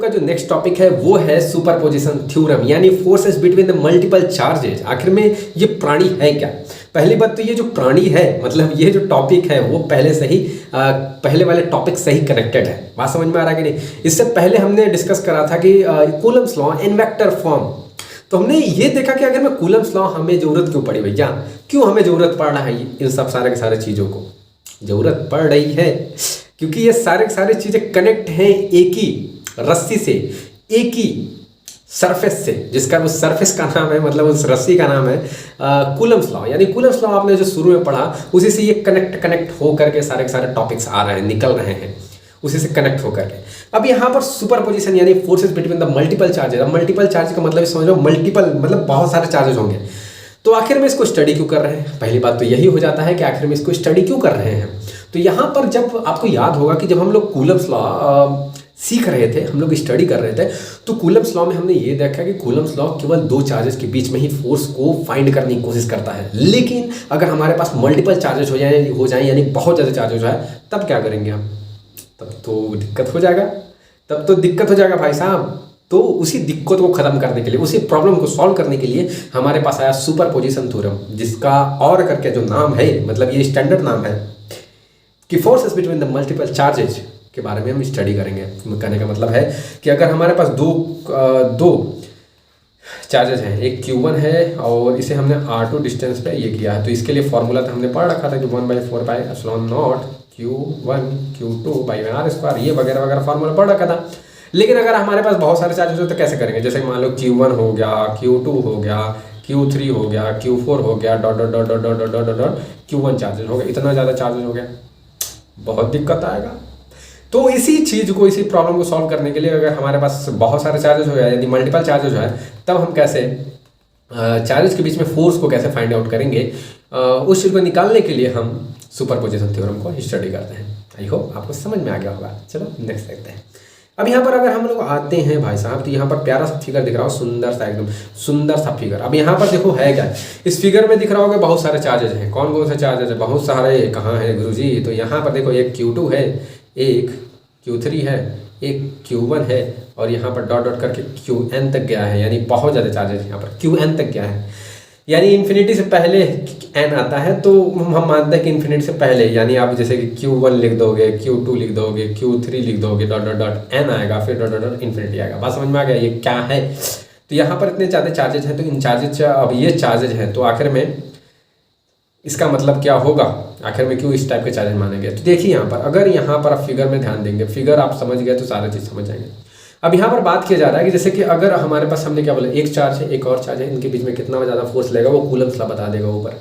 का जो next topic है वो है सुपरपोजिशन थ्योरम, यानी forces between the multiple charges. आखिर में ये प्राणी है क्या? पहली बात तो ये जो प्राणी है, मतलब ये जो टॉपिक है वो पहले से ही पहले वाले टॉपिक से ही कनेक्टेड है। बात समझ में आ रहा है कि नहीं? इससे पहले हमने डिस्कस करा था कि Coulomb's law in vector form. तो हमने ये देखा कि अगर मैं कूलम्स लॉ हमें जरूरत क्यों पड़ी भैया, क्यों हमें जरूरत पड़ रहा है इन सब सारे के सारे चीज़ों को जरूरत पड़ रही है, क्योंकि ये सारे के सारे चीज़ें कनेक्ट हैं एक ही रस्सी से, एक ही सरफेस से, जिसका उस सरफेस का नाम है, मतलब उस रस्सी का नाम है कूलम्स लॉ। यानी कूलम्स लॉ आपने जो शुरू में पढ़ा उसी से ये कनेक्ट हो करके सारे के सारे टॉपिक्स आ रहे हैं, निकल रहे हैं उसी से कनेक्ट होकर के। अब यहाँ पर सुपरपोजिशन यानी forces between the multiple charges. अब मल्टीपल चार्ज का मतलब समझ लो, मल्टीपल मतलब बहुत सारे चार्जेस होंगे। तो आखिर में इसको स्टडी क्यों कर रहे हैं? पहली बात तो यही हो जाता है कि आखिर में इसको स्टडी क्यों कर रहे हैं। तो यहाँ पर जब आपको याद होगा कि जब हम लोग कूलम्स लॉ सीख रहे थे, हम लोग स्टडी कर रहे थे, तो कूलम्स लॉ में हमने ये देखा कि कूलम्स लॉ केवल दो चार्जेस के बीच में ही फोर्स को फाइंड करने की कोशिश करता है। लेकिन अगर हमारे पास मल्टीपल चार्जेस हो जाए यानी बहुत ज़्यादा चार्ज हो जाए, तब क्या करेंगे हम? तब तो दिक्कत हो जाएगा, तब तो दिक्कत हो जाएगा भाई साहब। तो उसी दिक्कत को ख़त्म करने के लिए, उसी प्रॉब्लम को सॉल्व करने के लिए हमारे पास आया सुपरपोजिशन थ्योरम, जिसका और करके जो नाम है, मतलब ये स्टैंडर्ड नाम है कि forces between the multiple charges के बारे में हम स्टडी करेंगे। कहने का मतलब है कि अगर हमारे पास दो चार्जेज हैं, एक Q1 है और इसे हमने R2 डिस्टेंस पे ये किया है, तो इसके लिए फॉर्मूला तो हमने पढ़ रखा था कि 1/4πε0 Q1 Q2/r², ये वगैरह वगैरह फॉर्मूला पढ़ रखा था। लेकिन अगर हमारे पास बहुत सारे चार्जेस हो तो कैसे करेंगे? जैसे मान लो Q1 हो गया, Q2 हो गया, Q3 हो गया, Q4 हो गया, dot dot dot dot dot dot dot dot Q1 charges हो गया। इतना ज़्यादा चार्जेस हो गया, बहुत दिक्कत आएगा। तो इसी चीज़ को, इसी प्रॉब्लम को सॉल्व करने के लिए अगर हमारे पास बहुत सारे चार्जेस हो जाए, यदि मल्टीपल चार्जेस हो जाए, तब हम कैसे चार्जेस के बीच में फोर्स को कैसे फाइंड आउट करेंगे, उस चीज़ को निकालने के लिए हम सुपरपोजिशन थ्योरम को स्टडी करते हैं। आई होप आपको समझ में आ गया होगा। चलो नेक्स्ट देखते हैं। अब यहाँ पर अगर हम लोग आते हैं भाई साहब, तो यहाँ पर प्यारा सा फिगर दिख रहा हो, सुंदर सा, एकदम सुंदर सा फिगर। अब यहाँ पर देखो है क्या, इस फिगर में दिख रहा होगा बहुत सारे चार्जेज हैं। कौन कौन से चार्जेज है? बहुत सारे। कहाँ है गुरुजी? तो यहाँ पर देखो, एक Q2 है, एक Q3 है, एक Q1 है, और यहाँ पर डॉट डॉट करके Qn तक गया है, यानी बहुत ज़्यादा चार्जेज यहाँ पर Qn तक गया है। यानी इन्फिनिटी से पहले n आता है, तो हम मानते हैं कि इन्फिनिटी से पहले, यानी आप जैसे कि Q1 लिख दोगे, Q2 लिख दोगे, Q3 लिख दोगे, डॉट डॉट डॉट n आएगा, फिर डॉट डॉट डॉट इन्फिनिटी आएगा। बात समझ में आ गया ये क्या है? तो यहाँ पर इतने ज़्यादा चार्जेज हैं, तो इन चार्जेज, अब ये चार्जेज हैं, तो आखिर में इसका मतलब क्या होगा? आखिर में क्यों इस टाइप के चार्जेज माने गए? तो देखिए यहाँ पर, अगर यहाँ पर आप फिगर में ध्यान देंगे, फिगर आप समझ गए तो सारी चीज़ समझ जाएंगे। अब यहाँ पर बात किया जा रहा है कि जैसे कि अगर हमारे पास, हमने क्या बोला, एक चार्ज है, एक और चार्ज है, इनके बीच में कितना ज़्यादा फोर्स लगेगा वो कूलम्स लॉ बता देगा ऊपर।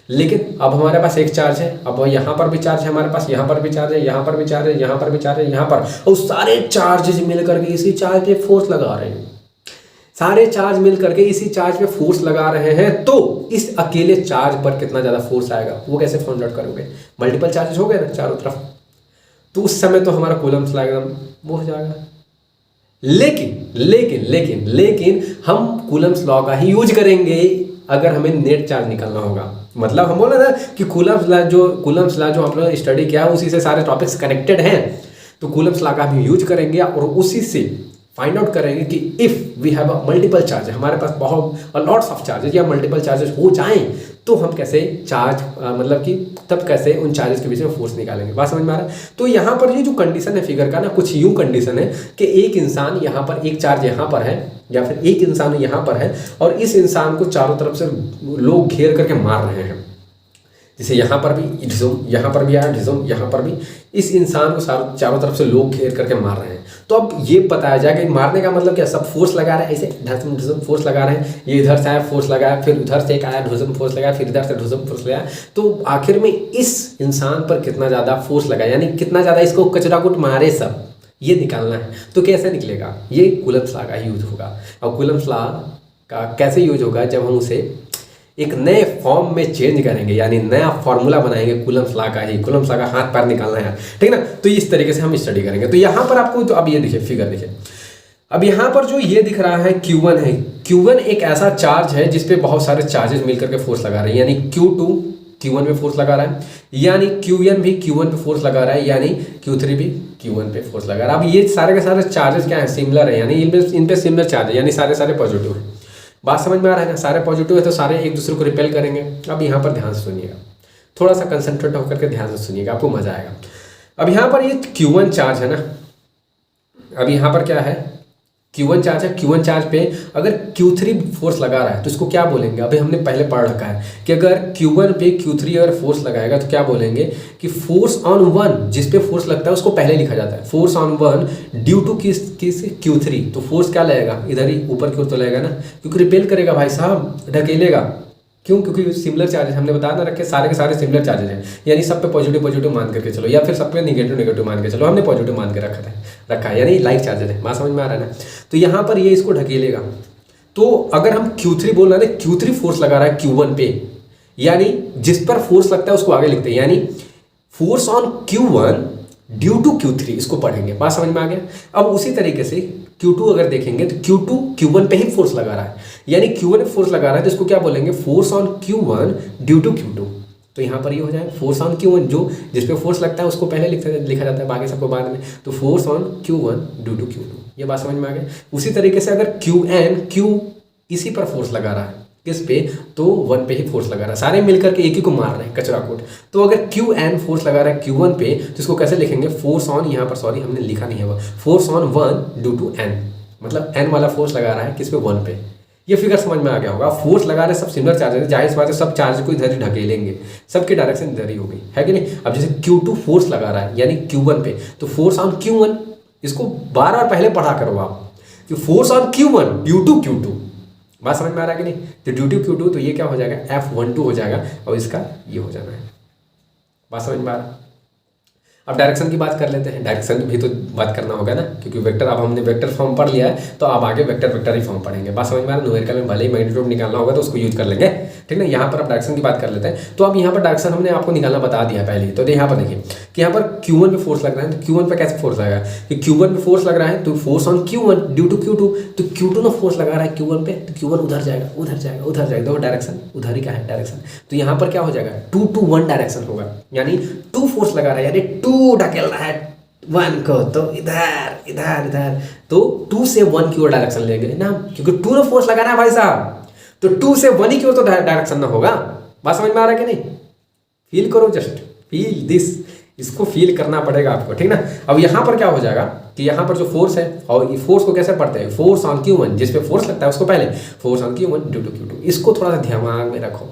लेकिन अब हमारे पास एक चार्ज है, अब यहाँ पर भी चार्ज है हमारे पास, यहाँ पर भी चार्ज है, यहाँ पर भी चार्ज है, यहाँ पर भी चार्ज है, यहाँ पर, और सारे चार्जेज मिल करके इसी चार्ज पे फोर्स लगा रहे हैं। सारे चार्ज मिल करके इसी चार्ज पे फोर्स लगा रहे हैं, तो इस अकेले चार्ज पर कितना ज़्यादा फोर्स आएगा वो कैसे फाइंड आउट करोगे? मल्टीपल चार्जेस हो गए ना चारों तरफ, तो उस समय तो हमारा कूलम्स लॉ एकदम वो हो जाएगा। लेकिन हम कूलम्स लॉ का ही यूज करेंगे अगर हमें नेट चार्ज निकालना होगा। मतलब हम बोले ना कि कूलम्स लॉ जो हम लोग स्टडी किया है उसी से सारे टॉपिक्स कनेक्टेड हैं, तो कूलम्स लॉ का हम यूज करेंगे और उसी से फाइंड आउट करेंगे कि if we have a multiple charge, हमारे पास बहुत लॉट्स ऑफ चार्जेस या मल्टीपल चार्जेस हो जाएं, तो हम कैसे चार्ज मतलब कि तब कैसे उन चार्जेस के बीच में फोर्स निकालेंगे। बात समझ में आ रहा है? तो यहाँ पर ये जो कंडीशन है फिगर का ना, कुछ यूँ कंडीशन है कि एक इंसान यहाँ पर, एक चार्ज यहाँ पर है, या फिर एक इंसान यहाँ पर है, और इस इंसान को चारों तरफ से लोग घेर करके मार रहे हैं। जैसे यहाँ पर भी ढिसुम, यहाँ पर भी आया ढिसुम, यहाँ पर भी, इस इंसान को चारों तरफ से लोग घेर करके मार रहे हैं। तो अब ये बताया जाए कि मारने का मतलब क्या, सब फोर्स लगा रहे हैं, ऐसे ढिसुम ढिसुम फोर्स लगा रहे हैं। ये इधर से आया फोर्स लगाया, फिर उधर से एक आया ढिसुम फोर्स लगाया, फिर इधर से ढिसुम फोर्स लगाया, तो आखिर में इस इंसान पर कितना ज़्यादा फोर्स लगा, यानी कितना ज़्यादा इसको कचरा कुट मारे, सब ये निकालना है। तो कैसे निकलेगा? ये कूलम्स लॉ का यूज होगा। और कूलम्स लॉ का कैसे यूज होगा? जब हम उसे एक नए फॉर्म में चेंज करेंगे, यानी नया फॉर्मूला बनाएंगे कूलम्स लॉ का ही। कूलम्स लॉ का हाथ पैर निकालना है, ठीक ना? तो इस तरीके से हम स्टडी करेंगे। तो यहाँ पर आपको, तो अब ये देखिए फिगर देखिए, अब यहाँ पर जो ये दिख रहा है Q1 है। Q1 एक ऐसा चार्ज है जिसपे बहुत सारे चार्जेस मिलकर के फोर्स लगा रहे हैं, यानी Q2 Q1 पे फोर्स लगा रहा है, यानी Qn भी Q1 पे फोर्स लगा रहा है, यानी Q3 भी Q1 पे फोर्स लगा रहा है। अब ये सारे के सारे चार्जेस क्या है, सिमिलर है, यानी इन पे सिमिलर चार्ज है, यानी सारे पॉजिटिव है। बात समझ में आ रहा है ना, सारे पॉजिटिव है तो सारे एक दूसरे को रिपेल करेंगे। अब यहाँ पर ध्यान से सुनिएगा, थोड़ा सा कंसंट्रेट होकर के ध्यान से सुनिएगा, आपको मजा आएगा। अब यहाँ पर ये Q1 चार्ज है ना, अब यहाँ पर क्या है, Q1 चार्ज है, Q1 चार्ज पे अगर Q3 फोर्स लगा रहा है तो इसको क्या बोलेंगे, अभी हमने पहले पढ़ रखा है कि अगर Q1 पे Q3 अगर फोर्स लगाएगा तो क्या बोलेंगे कि फोर्स ऑन वन, जिस पे फोर्स लगता है उसको पहले लिखा जाता है, force on one due to किस Q3, तो फोर्स क्या लगेगा, इधर ही ऊपर की ओर तो लगेगा ना, क्योंकि रिपेल करेगा भाई साहब, ढकेलेगा। क्यों, क्योंकि सिमिलर चार्जेस हमने बता ना रखे, सारे के सारे सिमिलर चार्जेस हैं, यानी सब पे पॉजिटिव मान करके चलो, या फिर सब पे नेगेटिव मान के चलो, हमने पॉजिटिव मान के रखा है, यानी लाइक चार्जेस है। बात समझ में आ रहा है ना, तो यहाँ पर ये इसको ढकेलेगा। तो अगर हम Q3 बोल रहे हैं, Q3 फोर्स लगा रहा है Q1 पे, यानी जिस पर फोर्स लगता है उसको आगे लिखते हैं, यानी force on Q1 due to Q3, इसको पढ़ेंगे। बात समझ में आ गया। अब उसी तरीके से Q2 अगर देखेंगे तो Q2 Q1 पे ही फोर्स लगा रहा है, यानी Q1 पे फोर्स लगा रहा है तो इसको क्या बोलेंगे, force on Q1 due to Q2। तो यहाँ पर ये हो जाए फोर्स ऑन Q1, जो जिस पे फोर्स लगता है उसको पहले लिखा जाता है, बाकी सबको बाद में, तो force on Q1 due to Q2। ये बात समझ में आ गई। उसी तरीके से अगर Q इसी पर फोर्स लगा रहा है, किस पे, तो 1 पे ही फोर्स लगा रहा है, सारे मिलकर के एक ही को मार रहे हैं, कचरा कोट। तो अगर Qn फोर्स लगा रहा है Q1 पे तो इसको कैसे लिखेंगे, फोर्स ऑन, यहाँ पर सॉरी हमने लिखा नहीं है वो, force on 1 due to n, मतलब n वाला फोर्स लगा रहा है किस पे, 1 पे। ये फिगर समझ में आ गया होगा। फोर्स लगा रहे सब सिमिलर चार्जेस है, जाहिर सी बात है सब चार्ज को इधर ही ढकेलेंगे, सबकी डायरेक्शन इधर ही होगी, है कि नहीं। अब जैसे Q2 फोर्स लगा रहा है यानी Q1 पे, तो फोर्स ऑन Q1, इसको बार पहले पढ़ा करो आप कि force on Q1 due to Q2। बात समझ में आ रहा है कि नहीं, तो ड्यू टू Q2, तो ये क्या हो जाएगा, F12 हो जाएगा, और इसका ये हो जाना है। बात समझ में आ रहा है। अब डायरेक्शन की बात कर लेते हैं, डायरेक्शन भी तो बात करना होगा ना, क्योंकि वेक्टर, अब हमने वेक्टर फॉर्म पढ़ लिया है तो अब आगे वेक्टर ही फॉर्म पढ़ेंगे। बात समझ में आ रहा है। न्यूमेरिकल में भले ही मैग्नीट्यूड निकालना होगा तो उसको यूज कर लेंगे, ठीक ना। यहाँ पर अब डायरेक्शन की बात कर लेते हैं। तो अब यहाँ पर डायरेक्शन हमने आपको निकालना बता दिया पहले ही। तो यहाँ पर देखिए कि यहाँ पर Q1 पे फोर्स लग रहा है, तो Q1 पे कैसे फोर्स लगेगा कि Q1 पे फोर्स लग रहा है तो force on Q1 due to Q2, तो Q2 ने फोर्स लगा रहा है Q1 पे, तो Q1 उधर जाएगा, देखो डायरेक्शन उधर ही का है डायरेक्शन। तो यहाँ पर क्या हो जाएगा, 2 to 1 डायरेक्शन होगा, यानी 2 फोर्स लगा रहा है, यानी 2 ढकेल रहा है 1 को, तो इधर, तो 2 से 1 की ओर डायरेक्शन लेंगे ना, क्योंकि 2 ने फोर्स लगाना है भाई साहब, तो 2 से 1 ही की ओर तो डायरेक्शन ना होगा। बात समझ में आ रहा है कि नहीं, फील करो, जस्ट फील दिस, इसको फील करना पड़ेगा आपको, ठीक ना। अब यहाँ पर क्या हो जाएगा कि यहाँ पर जो फोर्स है, और ये फोर्स को कैसे पढ़ते हैं, फोर्स ऑन Q1, जिस पे फोर्स लगता है उसको पहले force on Q1 due to Q2, इसको थोड़ा सा दिमाग में रखो।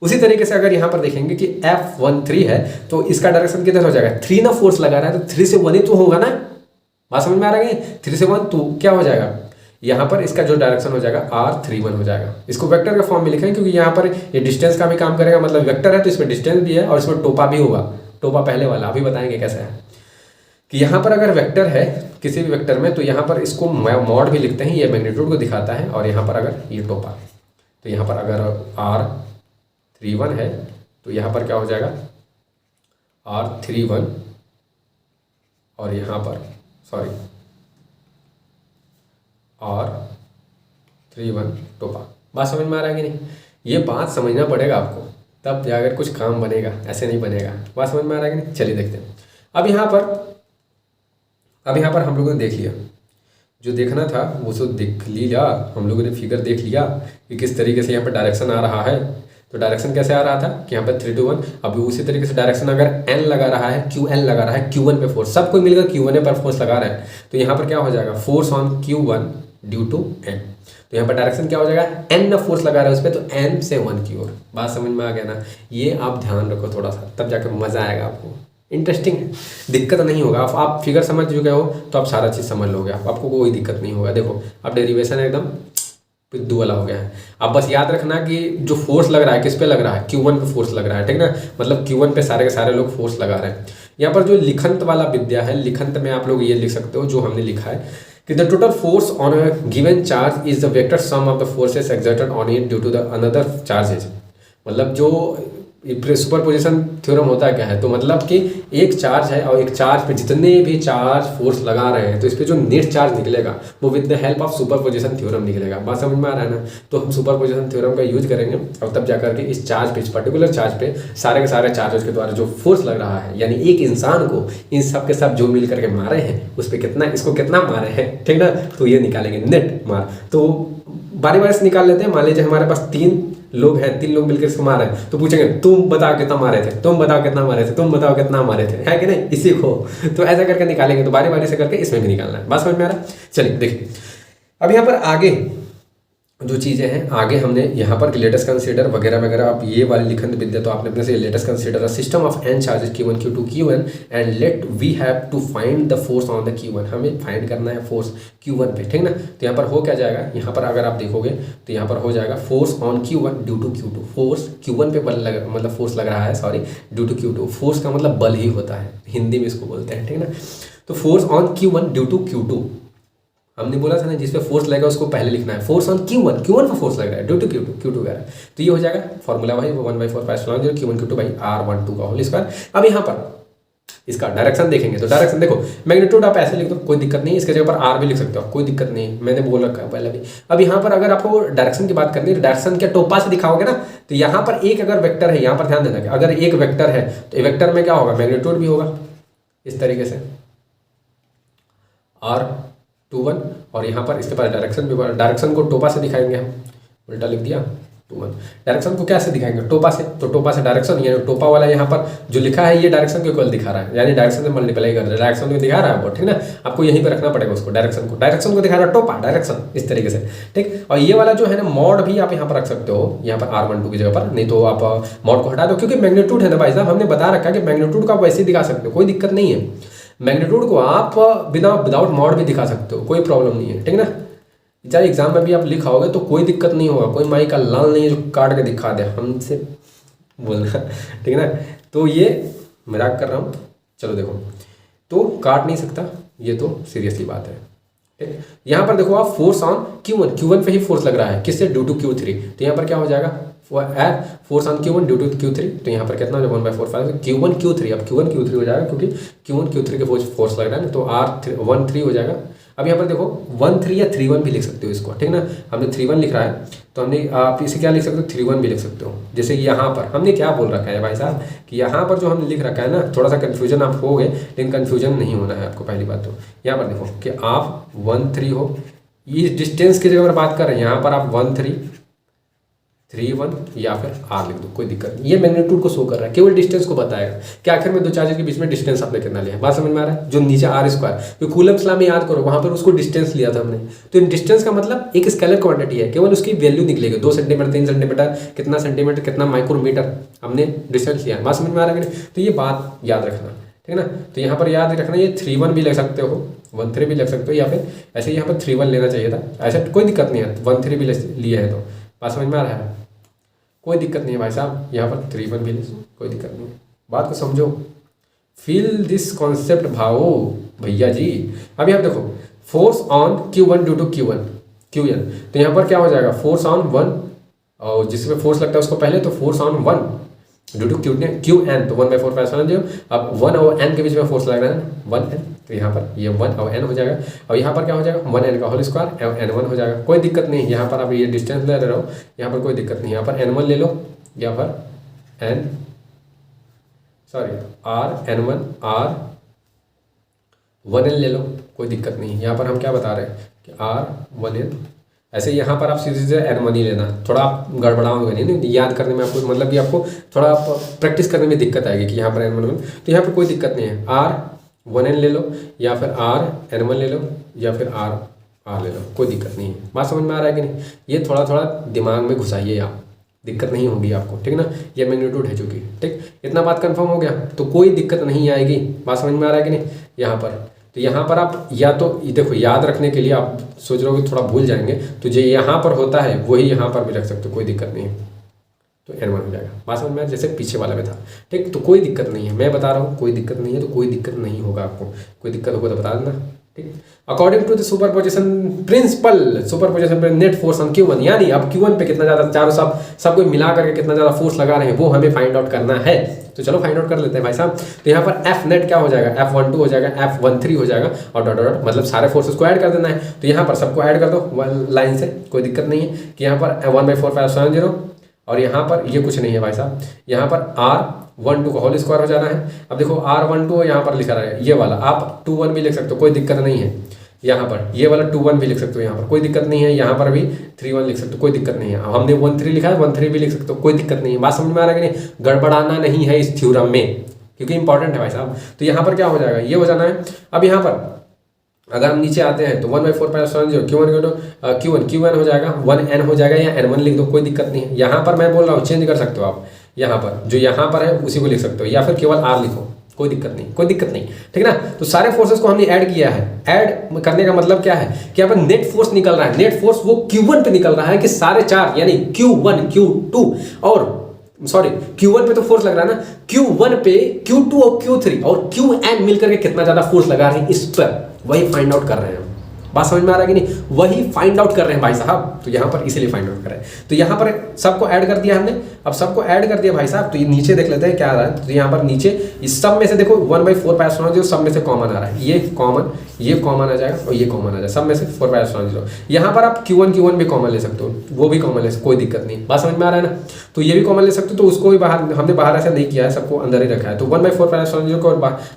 उसी तरीके से अगर यहाँ पर देखेंगे कि F13 है तो इसका डायरेक्शन किधर हो जाएगा, 3 ना फोर्स लगा रहा है तो 3 से 1 ही तो होगा ना। बात समझ में आ रहा है, 3 से 1 तो क्या हो जाएगा, यहाँ पर इसका जो डायरेक्शन हो जाएगा R31 हो जाएगा। इसको वेक्टर के फॉर्म में लिखें क्योंकि यहाँ पर ये डिस्टेंस का भी काम करेगा, मतलब वेक्टर है तो इसमें डिस्टेंस भी है और इसमें टोपा भी होगा। टोपा पहले वाला अभी बताएंगे कैसे है, कि यहाँ पर अगर वेक्टर है किसी भी वेक्टर में तो यहाँ पर इसको मॉड भी लिखते हैं, ये मैग्नीट्यूड को दिखाता है, और यहाँ पर अगर ये टोपा, तो यहाँ पर अगर R31 है तो यहाँ पर क्या हो जाएगा R31, और यहाँ पर सॉरी R31 टोपा। बात समझ में आ रहा है कि नहीं, ये बात समझना पड़ेगा आपको, तब जाकर कुछ काम बनेगा, ऐसे नहीं बनेगा। बात समझ में आ रहा है कि नहीं, चलिए देखते हैं। अब यहाँ पर हम लोगों ने देख लिया, जो देखना था वो तो देख लिया, हम लोगों ने फिगर देख लिया कि किस तरीके से यहाँ पर डायरेक्शन आ रहा है। तो डायरेक्शन कैसे आ रहा था कि यहाँ पर 3 to 1, अब उसी तरीके से डायरेक्शन अगर n लगा रहा है, Qn लगा रहा है, Q1 पे फोर्स, सब कोई मिलकर Q1 पर फोर्स लगा रहा है, तो यहाँ पर क्या हो जाएगा, force on Q1 due to n। तो यहाँ पर डायरेक्शन क्या हो जाएगा, n ना फोर्स लगा रहा है उस पर, तो n से 1 की ओर। बात समझ में आ गया ना, ये आप ध्यान रखो थोड़ा सा, तब जाकर मज़ा आएगा आपको, इंटरेस्टिंग है, दिक्कत नहीं होगा। आप फिगर समझ चुके हो तो आप सारा चीज़ समझ लोगे, आपको कोई दिक्कत नहीं होगा। देखो अब डेरिवेशन एकदम पिद्दू वाला हो गया है। अब बस याद रखना कि जो फोर्स लग रहा है किस पे लग रहा है, Q1 पे फोर्स लग रहा है, ठीक ना, मतलब Q1 पे सारे के सारे लोग फोर्स लगा रहे हैं। यहाँ पर जो लिखंत वाला विद्या है, लिखंत में आप लोग ये लिख सकते हो जो हमने लिखा है कि the total force on a given charge is the vector sum of the forces exerted on it due to the another charges. मतलब जो सुपरपोजिशन थ्योरम होता क्या है, तो मतलब कि एक चार्ज है और एक चार्ज पे जितने भी चार्ज फोर्स लगा रहे हैं तो इस पे जो नेट चार्ज निकलेगा वो with the help of superposition theorem निकलेगा। बात समझ में आ रहा है ना। तो हम सुपरपोजिशन थ्योरम का यूज करेंगे और तब जाकर के इस चार्ज पे, इस पर्टिकुलर चार्ज पे सारे के सारे चार्जेस के द्वारा जो फोर्स लग रहा है, यानी एक इंसान को इन सब के सब जो मिल करके मारे हैं उस पर कितना, इसको कितना मारे हैं, ठीक ना। तो ये निकालेंगे नेट मार। तो बारी बारी से निकाल लेते हैं। मान लीजिए हमारे पास 3 लोग हैं, 3 लोग मिलकर इसको मार रहे हैं, तो पूछेंगे तुम बताओ कितना मारे थे, तुम बताओ कितना मारे थे, तुम बताओ कितना मारे थे, है कि नहीं, इसी को। तो ऐसा करके निकालेंगे। तो बारी बारी से करके इसमें भी निकालना है। बात समझ में आ रहा है। चलिए देखिए अब यहाँ पर आगे जो चीज़ें हैं, आगे हमने यहाँ पर लेटेस्ट कंसीडर वगैरह वगैरह, आप ये वाली लिखन विद्या तो आपने अपने से let us consider system of n charges Q1 Q2 Q1 and let we have to find the force on the Q1। हमें फाइंड करना है फोर्स Q1 पे, ठीक ना। तो यहाँ पर हो क्या जाएगा, यहाँ पर अगर आप देखोगे तो यहाँ पर हो जाएगा force on Q1 due to Q2। Force Q1 पे बल लग, मतलब फोर्स लग रहा है, sorry, due to Q2। Force का मतलब बल ही होता है, हिंदी में इसको बोलते हैं, ठीक ना। तो force on Q1 due to Q2, हमने बोला था ना जिस पे फोर्स लगेगा उसको पहले लिखना है। फोर्स ऑन Q1, Q1 पर फोर्स लग रहा है ड्यू टू Q2 वगैरह। तो ये हो जाएगा फॉर्मूला भाई 1/4 Q1 Q2 बाई R12 का होल स्क्वायर। अब यहाँ पर इसका डायरेक्शन देखेंगे तो डायरेक्शन देखो, मैग्नीट्यूड आप ऐसे लिख दो, कोई दिक्कत नहीं, इसके जगह पर R भी लिख सकते हो, कोई दिक्कत नहीं, मैंने बोल रखा है पहले भी। अब यहाँ पर अगर आपको डायरेक्शन की बात करनी है तो डायरेक्शन क्या टोपा से दिखाओगे ना, तो यहाँ पर एक अगर वेक्टर है, यहाँ पर ध्यान देना, अगर एक वेक्टर है तो वेक्टर में क्या होगा, मैग्नीट्यूड भी होगा इस तरीके से R21, और यहाँ पर इसके पास डायरेक्शन भी, डायरेक्शन को टोपा से दिखाएंगे हम, उल्टा लिख दिया 21। डायरेक्शन को कैसे दिखाएंगे, टोपा से। तो टोपा से डायरेक्शन, यानी टोपा वाला यहाँ पर जो लिखा है ये डायरेक्शन के इक्वल दिखा रहा है, यानी डायरेक्शन से मल्टीप्लाई कर रहा है, डायरेक्शन को दिखा रहा है वो, ठीक ना। आपको यहीं पर रखना पड़ेगा उसको, डायरेक्शन को दिखा रहा है टोपा, डायरेक्शन इस तरीके से, ठीक। और ये वाला जो है ना मॉड भी आप यहाँ पर रख सकते हो, यहाँ पर R12 की जगह पर, नहीं तो आप मॉड को हटा दो, क्योंकि मैग्नीट्यूड है ना भाई साहब, हमने बता रखा है कि मैग्नीट्यूड को आप वैसे ही दिखा सकते हो, कोई दिक्कत नहीं है। मैग्नीट्यूड को आप विदाउट मॉड भी दिखा सकते हो, कोई प्रॉब्लम नहीं है, ठीक ना। चाहे एग्जाम में भी आप लिखाओगे तो कोई दिक्कत नहीं होगा, कोई माई का लाल नहीं है जो काट के दिखा दे, हमसे बोलना, ठीक है ना। तो ये मजाक कर रहा हूँ, चलो देखो, तो काट नहीं सकता, ये तो सीरियसली बात है, ठीक। यहाँ पर देखो आप फोर्स ऑन Q1 पे ही फोर्स लग रहा है, किससे, ड्यू टू Q3। तो यहाँ पर क्या हो जाएगा, force on Q1 due to Q3, तो यहाँ पर कितना हो जाएगा 1/4 Q1 Q3, अब Q1 Q3 हो जाएगा क्योंकि Q1 Q3 के फोर्स लग रहा है ना, तो R13 हो जाएगा। अब यहाँ पर देखो 13 या 31 भी लिख सकते हो इसको, ठीक ना। हमने 31 लिख रहा है तो हमने, आप इसे क्या लिख सकते हो, 31 भी लिख सकते हो। जैसे यहाँ पर हमने क्या बोल रखा है भाई साहब कि यहाँ पर जो हमने लिख रखा है ना, थोड़ा सा कन्फ्यूजन आप हो गए, लेकिन कन्फ्यूजन नहीं होना है आपको। पहली बात तो यहाँ पर देखो कि आप 13 हो, इस डिस्टेंस की जगह पर बात कर रहे हैं, यहाँ पर आप 1331 या फिर R लिख दो, कोई दिक्कत नहीं। ये मैग्नीट्यूड को शो कर रहा है, केवल डिस्टेंस को बताएगा कि आखिर में दो चार्जेस के बीच में डिस्टेंस आपने कितना लिया। बात समझ में आ रहा है। जो नीचे R², तो कूलम्ब्स लॉ में याद करो, वहाँ पर उसको डिस्टेंस लिया था हमने, तो इन डिस्टेंस का मतलब एक स्केलर क्वांटिटी है, केवल उसकी वैल्यू निकलेगी, 2 सेंटीमीटर 3 सेंटीमीटर कितना सेंटीमीटर कितना माइक्रोमीटर हमने डिस्टेंस लिया। बात समझ में आ रहा है कि नहीं। तो ये बात याद रखना, ठीक है ना। तो यहाँ पर याद रखना, ये 31 भी लिख सकते हो, 13 भी लिख सकते हो, या फिर ऐसे यहाँ पर 31 लेना चाहिए था, ऐसा कोई दिक्कत नहीं है, 13 भी लिए है तो। बात समझ में आ रहा है, कोई दिक्कत नहीं है भाई साहब, यहाँ पर 31 भी ले, कोई दिक्कत नहीं है। बात को समझो, फील दिस कॉन्सेप्ट भाओ भैया जी। अब यहाँ देखो force on Q1 due to Q1 तो यहाँ पर क्या हो जाएगा, फोर्स ऑन 1, और जिसमें फोर्स लगता है उसको पहले, तो force on 1 due to Qn, तो 1/4। अब 1 और n के बीच में फोर्स लग रहा है 1n, तो यहाँ पर ये 1 और n हो जाएगा, और यहाँ पर क्या हो जाएगा 1n का होल स्क्वायर और n1 हो जाएगा। कोई दिक्कत नहीं, यहाँ पर आप ये डिस्टेंस ले रहे हो, यहाँ पर कोई दिक्कत नहीं, यहाँ पर n1 ले लो, या पर R1n ले लो, कोई दिक्कत नहीं। यहाँ पर हम क्या बता रहे हैं कि R1n, ऐसे यहाँ पर आप सीधे से n1 ही लेना, थोड़ा आप गड़बड़ाओगे नहीं, याद करने में आपको, मतलब कि आपको थोड़ा प्रैक्टिस करने में दिक्कत आएगी कि यहाँ पर n1, तो यहाँ पर कोई दिक्कत नहीं है, R1n ले लो, या फिर Rn1 ले लो, या फिर R ले लो, कोई दिक्कत नहीं है। बात समझ में आ रहा है कि नहीं। ये थोड़ा थोड़ा दिमाग में घुसाइए आप, दिक्कत नहीं होगी आपको, ठीक ना। ये मैग्नीट्यूड है चूँकि, ठीक, इतना बात कंफर्म हो गया, तो कोई दिक्कत नहीं आएगी। बात समझ में आ रहा है कि नहीं। यहाँ पर तो यहाँ पर आप या तो देखो, याद रखने के लिए आप सोच रहे हो कि थोड़ा भूल जाएंगे, तो जो यहाँ पर होता है वही यहाँ पर भी रख सकते हो, कोई दिक्कत नहीं है, तो n1 हो जाएगा। बात समझ में, जैसे पीछे वाला में था, ठीक। तो कोई दिक्कत नहीं है, मैं बता रहा हूँ कोई दिक्कत नहीं है, तो कोई दिक्कत नहीं होगा आपको, कोई दिक्कत होगा तो बता देना। ठीक। According to the superposition principle net force on Q1, यानी अब Q1 पे कितना ज़्यादा, चारों सबको मिला करके कितना ज़्यादा फोर्स लगा रहे हैं वो हमें फाइंड आउट करना है। तो चलो फाइंड आउट कर लेते हैं भाई साहब। तो यहाँ पर F नेट क्या हो जाएगा, F12 हो जाएगा, F13 हो जाएगा और डॉट डॉट, मतलब सारे फोर्सेस को ऐड कर देना है। तो यहाँ पर सबको ऐड कर दो वन लाइन से, कोई दिक्कत नहीं है कि यहाँ पर 1/4 और यहाँ पर ये कुछ नहीं है भाई साहब, यहाँ पर R12 का होल स्क्वायर हो जाना है। अब देखो R12 यहाँ पर लिखा रहा है, ये वाला आप 21 भी लिख सकते हो, कोई दिक्कत नहीं है। यहाँ पर ये वाला 21 भी लिख सकते हो, यहाँ पर कोई दिक्कत नहीं है। यहाँ पर भी 31 लिख सकते हो, कोई दिक्कत नहीं है। हमने 13 लिखा है, 13 भी लिख सकते हो, कोई दिक्कत नहीं है। बात समझ में आ रहा है कि नहीं, गड़बड़ाना नहीं है इस थ्योरम में, क्योंकि इंपॉर्टेंट है भाई साहब। तो यहाँ पर क्या हो जाएगा, ये हो जाना है। अब यहाँ पर अगर हम नीचे आते हैं तो 1/4 Q1 हो जाएगा, 1n हो जाएगा या n1 लिख दो, कोई दिक्कत नहीं है। यहाँ पर मैं बोल रहा हूँ चेंज कर सकते हो आप, यहाँ पर जो यहाँ पर है उसी को लिख सकते हो, या फिर केवल R लिखो, कोई दिक्कत नहीं, कोई दिक्कत नहीं, ठीक ना। तो सारे फोर्सेस को हमने ऐड किया है। ऐड करने का मतलब क्या है कि यहाँ पर नेट फोर्स निकल रहा है, नेट फोर्स वो Q1 पे निकल रहा है कि सारे चार, यानी Q1 Q2 और सॉरी Q1 पे तो फोर्स लग रहा है ना, Q1 पे Q2 और Q3 और Qn मिलकर के कितना ज्यादा फोर्स लगा रहे हैं इस पर, वही फाइंड आउट कर रहे हैं हम। बात समझ में आ रहा है कि नहीं, वही फाइंड आउट कर रहे हैं भाई साहब। तो यहाँ पर इसीलिए फाइंड आउट कर रहे हैं। तो यहाँ पर सबको ऐड कर दिया हमने, अब सबको ऐड कर दिया भाई साहब। तो ये नीचे देख लेते हैं क्या आ रहा है। तो यहाँ पर नीचे इस सब में से देखो 1/4 जो सब में से कॉमन आ रहा है, ये कॉमन आ जाएगा और ये कॉमन आ जाएगा, सब में से 4/0। यहाँ पर आप Q1 भी कॉमन ले सकते हो, वो भी कॉमन ले सकते हो, कोई दिक्कत नहीं। बात समझ में आ रहा है ना। तो ये भी कॉमन ले सकते हो, तो उसको भी बाहर, हमने बाहर ऐसा नहीं किया है, सबको अंदर ही रखा है। तो 1/4 को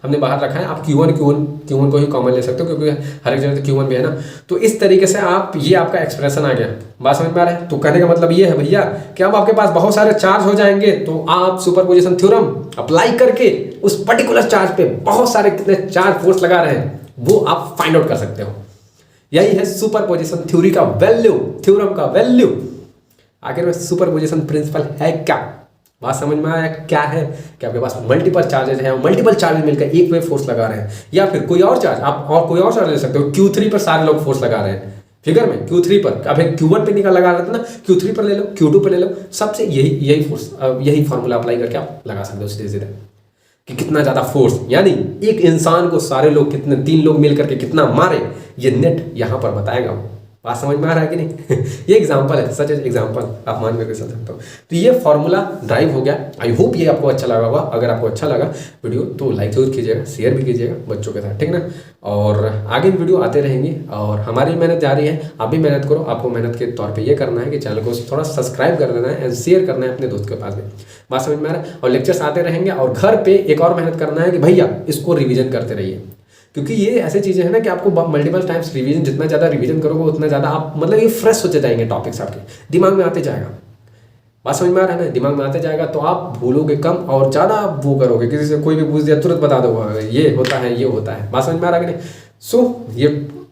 हमने बाहर रखा है। आप Q1 को ही कॉमन ले सकते हो, क्योंकि हर एक जगह Q1 भी है ना। तो इस तरीके से आप, ये आपका एक्सप्रेशन आ गया। बात समझ में आ रहा है। तो कहने का मतलब ये है भैया कि अब आपके पास बहुत सारे चार्ज हो जाएंगे, तो आप सुपरपोजिशन थ्योरम अप्लाई करके उस पर्टिकुलर चार्ज पे बहुत सारे कितने चार्ज फोर्स लगा रहे हैं वो आप फाइंड आउट कर सकते हो। यही है सुपरपोजिशन थ्योरी का वैल्यू, थ्योरम का वैल्यू। आखिर में सुपरपोजिशन प्रिंसिपल है क्या, बात समझ में आया क्या है कि आपके पास मल्टीपल चार्जेस हैं, मल्टीपल चार्जेस मिलकर एक पे फोर्स लगा रहे हैं, या फिर कोई और चार्ज, आप और कोई और चार्ज ले सकते हो। Q3 पर सारे लोग फोर्स लगा रहे हैं फिगर में, Q3 पर, अब Q1 पे निकाल लगा रहे थे ना, Q3 पर ले लो, Q2 पर ले लो, सबसे यही फोर्स, यही फॉर्मूला अप्लाई करके आप लगा सकते हो सीधे सीधे कि कितना ज्यादा फोर्स, यानी एक इंसान को सारे लोग कितने, 3 लोग मिलकर के कितना मारे, ये नेट यहाँ पर बताएगा। बात समझ में आ रहा है कि नहीं। ये एग्जांपल है, सच एग्जांपल, आप मान करके समझ सकते हो। तो ये फॉर्मूला ड्राइव हो गया। आई होप ये आपको अच्छा लगा होगा। अगर आपको अच्छा लगा वीडियो तो लाइक जरूर कीजिएगा, शेयर भी कीजिएगा बच्चों के साथ, ठीक ना। और आगे भी वीडियो आते रहेंगे और हमारी मेहनत जारी है, आप भी मेहनत करो। आपको मेहनत के तौर पर ये करना है कि चैनल को थोड़ा सब्सक्राइब कर देना है एंड शेयर करना है अपने दोस्त के पास में। बात समझ में आ रहा है। और लेक्चर्स आते रहेंगे और घर पे एक और मेहनत करना है कि भैया इसको रिविजन करते रहिए, क्योंकि ये ऐसी चीज़ें हैं ना कि आपको मल्टीपल टाइम्स रिवीजन, जितना ज़्यादा रिवीजन करोगे उतना ज़्यादा आप, मतलब ये फ्रेश होते जाएंगे, टॉपिक्स आपके दिमाग में आते जाएगा। बात समझ में आ रहा है ना, दिमाग में आते जाएगा तो आप भूलोगे कम और ज़्यादा वो करोगे। किसी से कोई भी पूछ दिया तुरंत बता दो ये होता है, ये होता है। बात समझ में आ रहा है कि नहीं। सो ये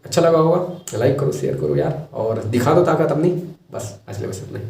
अच्छा लगा होगा, लाइक करो, शेयर करो यार, और दिखा दो ताकत अपनी। बस आज ले बस इतना ही।